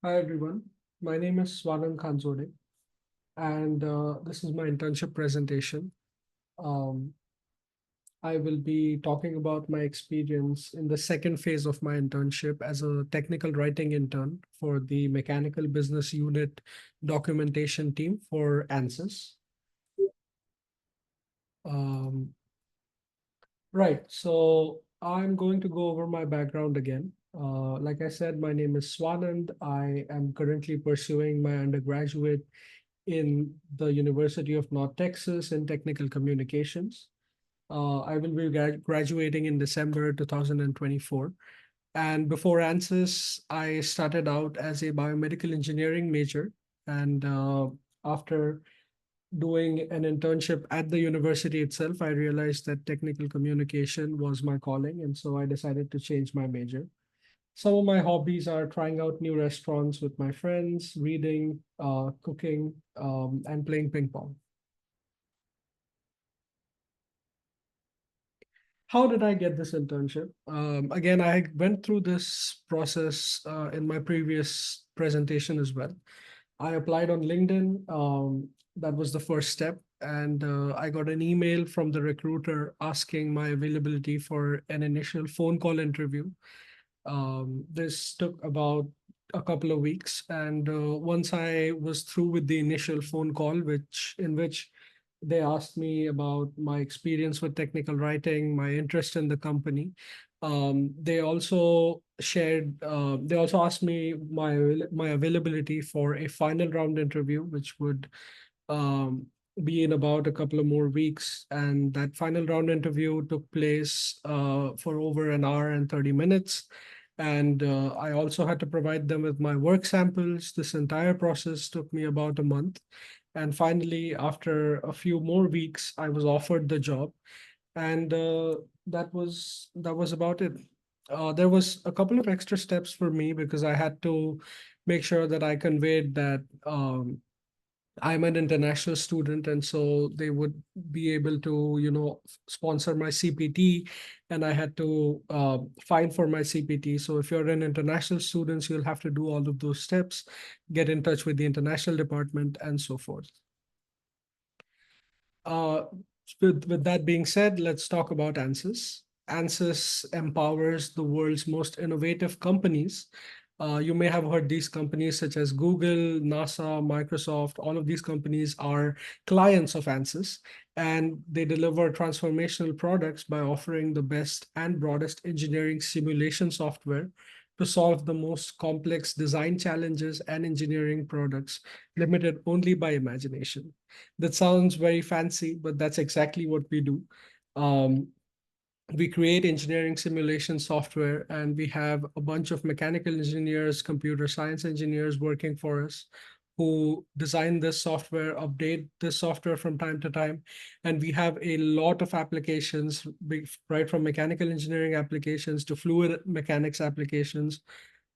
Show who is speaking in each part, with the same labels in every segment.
Speaker 1: Hi everyone, my name is Swanand Khanzode, and this is my internship presentation. Um, I will be talking about my experience in the second phase of my internship as a technical writing intern for the Mechanical Business Unit documentation team for Ansys. Um, right, so I'm going to go over my background again. Like I said, my name is Swanand. I am currently pursuing my undergraduate in the University of North Texas in technical communications. I will be graduating in December 2024. And before ANSYS, I started out as a biomedical engineering major. And after doing an internship at the university itself, I realized that technical communication was my calling. And so I decided to change my major. Some of my hobbies are trying out new restaurants with my friends, reading, cooking, and playing ping pong. How did I get this internship? Again, I went through this process in my previous presentation as well. I applied on LinkedIn. That was the first step. And I got an email from the recruiter asking my availability for an initial phone call interview. This took about a couple of weeks, and once I was through with the initial phone call, which they asked me about my experience with technical writing, my interest in the company. They also shared. They also asked me my availability for a final round interview, which would um, be in about a couple of more weeks. And that final round interview took place for over an hour and 30 minutes. And I also had to provide them with my work samples. This entire process took me about a month. And finally, after a few more weeks, I was offered the job. And that was about it. There was a couple of extra steps for me because I had to make sure that I conveyed that I'm an international student, and so they would be able to, sponsor my CPT, and I had to file for my CPT. So if you're an international student, you'll have to do all of those steps, get in touch with the international department, and so forth. Uh, with that being said, let's talk about Ansys. Ansys empowers the world's most innovative companies. You may have heard these companies such as Google, NASA, Microsoft. All of these companies are clients of Ansys, and they deliver transformational products by offering the best and broadest engineering simulation software to solve the most complex design challenges and engineering products limited only by imagination. That sounds very fancy, but that's exactly what we do. Um, we create engineering simulation software, and we have a bunch of mechanical engineers, computer science engineers working for us who design this software, update this software from time to time. And we have a lot of applications, right from mechanical engineering applications to fluid mechanics applications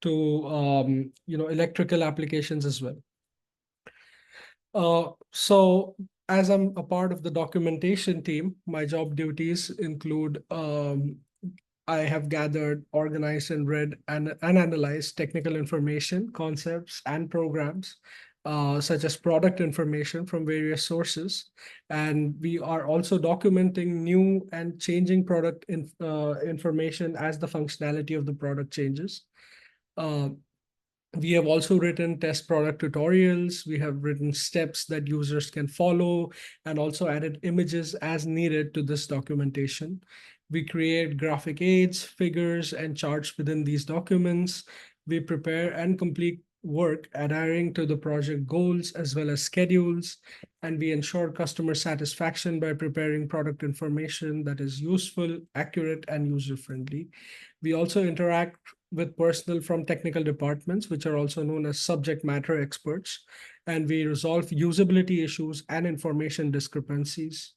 Speaker 1: to electrical applications as well. So as I'm a part of the documentation team, my job duties include I have gathered, organized, and read and analyzed technical information, concepts, and programs, such as product information from various sources. And we are also documenting new and changing information as the functionality of the product changes. Uh, we have also written test product tutorials. We have written steps that users can follow and also added images as needed to this documentation. We create graphic aids, figures, and charts within these documents. We prepare and complete work adhering to the project goals as well as schedules. And we ensure customer satisfaction by preparing product information that is useful, accurate, and user-friendly. We also interact with personnel from technical departments, which are also known as subject matter experts, and we resolve usability issues and information discrepancies.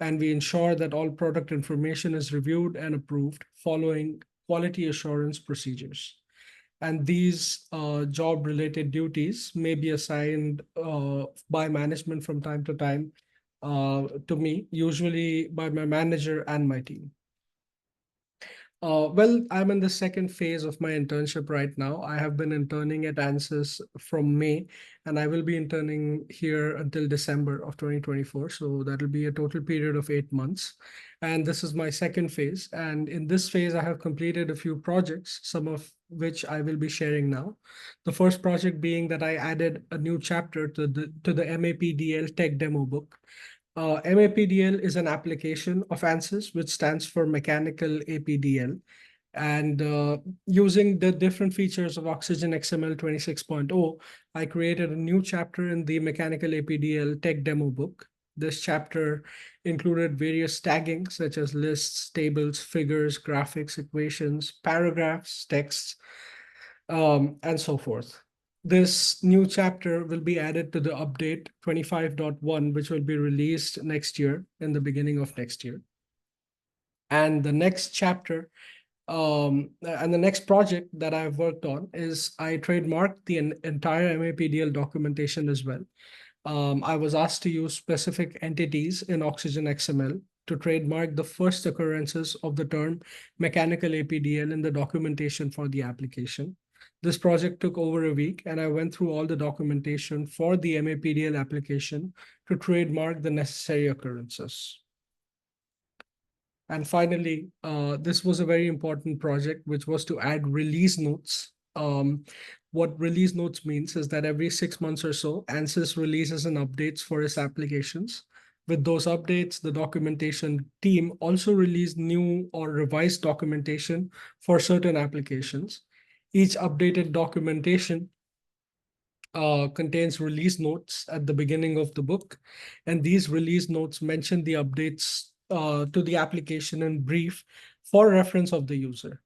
Speaker 1: And we ensure that all product information is reviewed and approved following quality assurance procedures. And these job-related duties may be assigned by management from time to time to me, usually by my manager and my team. Well, I'm in the second phase of my internship right now. I have been interning at Ansys from May, and I will be interning here until December of 2024. So that'll be a total period of 8 months. And this is my second phase. And in this phase, I have completed a few projects, some of which I will be sharing now. The first project being that I added a new chapter to the MAPDL tech demo book. MAPDL is an application of Ansys, which stands for Mechanical APDL. And using the different features of Oxygen XML 26.0, I created a new chapter in the Mechanical APDL tech demo book. This chapter included various tagging, such as lists, tables, figures, graphics, equations, paragraphs, texts, and so forth. This new chapter will be added to the update 25.1, which will be released next year, in the beginning of next year. And the next chapter, and the next project that I've worked on is I trademarked the entire MAPDL documentation as well. I was asked to use specific entities in Oxygen XML to trademark the first occurrences of the term mechanical APDL in the documentation for the application. This project took over a week, and I went through all the documentation for the MAPDL application to trademark the necessary occurrences. And finally, this was a very important project, which was to add release notes. What release notes means is that every 6 months or so, Ansys releases an updates for its applications. With those updates, the documentation team also released new or revised documentation for certain applications. Each updated documentation contains release notes at the beginning of the book, and these release notes mention the updates to the application in brief for reference of the user.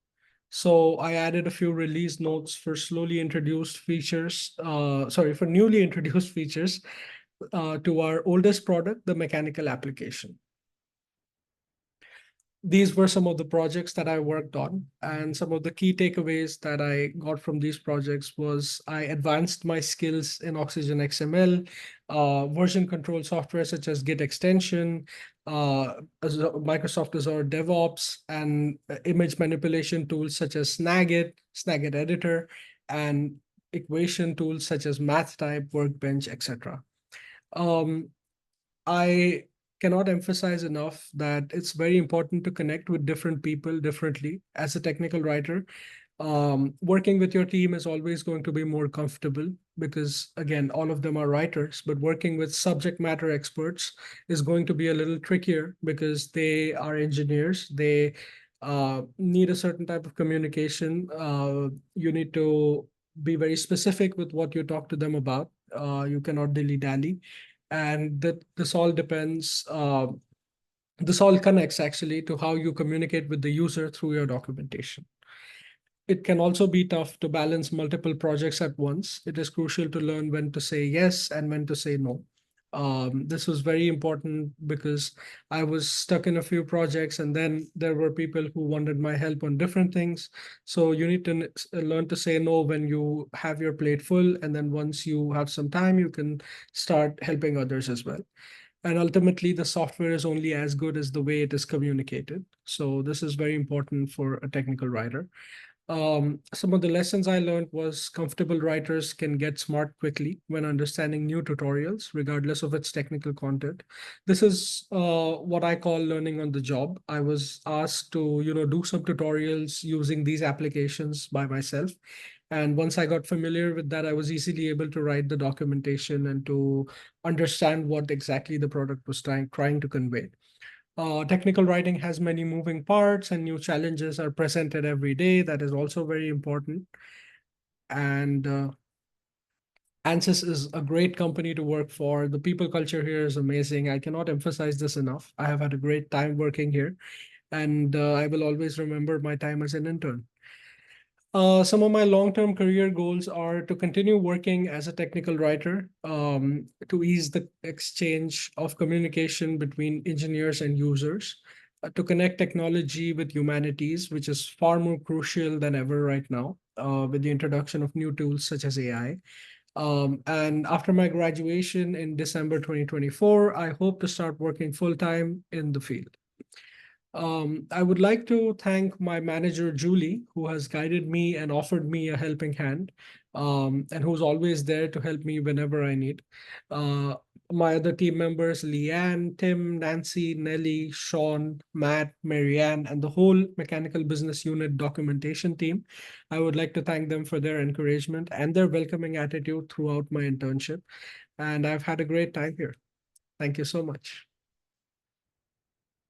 Speaker 1: So I added a few release notes for slowly introduced features, for newly introduced features to our oldest product, the mechanical application. These were some of the projects that I worked on, and some of the key takeaways that I got from these projects was I advanced my skills in Oxygen XML, version control software such as Git extension, Microsoft Azure DevOps, and image manipulation tools such as Snagit, Snagit Editor, and equation tools such as MathType, Workbench, etc. I cannot emphasize enough that it's very important to connect with different people differently. As a technical writer, working with your team is always going to be more comfortable because, again, all of them are writers, but working with subject matter experts is going to be a little trickier because they are engineers. They need a certain type of communication. You need to be very specific with what you talk to them about. You cannot dilly-dally. And that this all connects actually to how you communicate with the user through your documentation. It can also be tough to balance multiple projects at once. It is crucial to learn when to say yes and when to say no. This was very important because I was stuck in a few projects, and then there were people who wanted my help on different things. So you need to learn to say no when you have your plate full, and then once you have some time, you can start helping others as well. And ultimately, the software is only as good as the way it is communicated. So this is very important for a technical writer. Some of the lessons I learned was comfortable writers can get smart quickly when understanding new tutorials, regardless of its technical content. This is what I call learning on the job. I was asked to, do some tutorials using these applications by myself. And once I got familiar with that, I was easily able to write the documentation and to understand what exactly the product was trying to convey. Technical writing has many moving parts and new challenges are presented every day. That is also very important. And Ansys is a great company to work for. The people culture here is amazing. I cannot emphasize this enough. I have had a great time working here, and I will always remember my time as an intern. Some of my long-term career goals are to continue working as a technical writer, to ease the exchange of communication between engineers and users, to connect technology with humanities, which is far more crucial than ever right now, with the introduction of new tools such as AI. And after my graduation in December 2024, I hope to start working full-time in the field. I would like to thank my manager, Julie, who has guided me and offered me a helping hand, and who's always there to help me whenever I need. Uh, my other team members, Leanne, Tim, Nancy, Nelly, Sean, Matt, Marianne, and the whole mechanical business unit documentation team. I would like to thank them for their encouragement and their welcoming attitude throughout my internship. And I've had a great time here. Thank you so much.